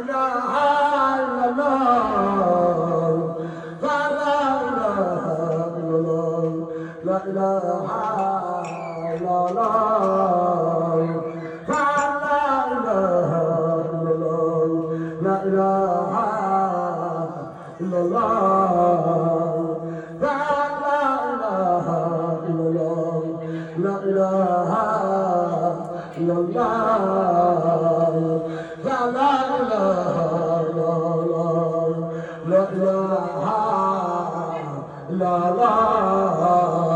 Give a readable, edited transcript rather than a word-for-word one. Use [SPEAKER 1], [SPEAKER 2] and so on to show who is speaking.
[SPEAKER 1] ilaha illallah, la ilaha illallah, la ilaha illallah, la ilaha illallah, la ilaha illallah, la ilaha illallah, la ilaha illallah, la ilaha illallah, la ilaha illallah.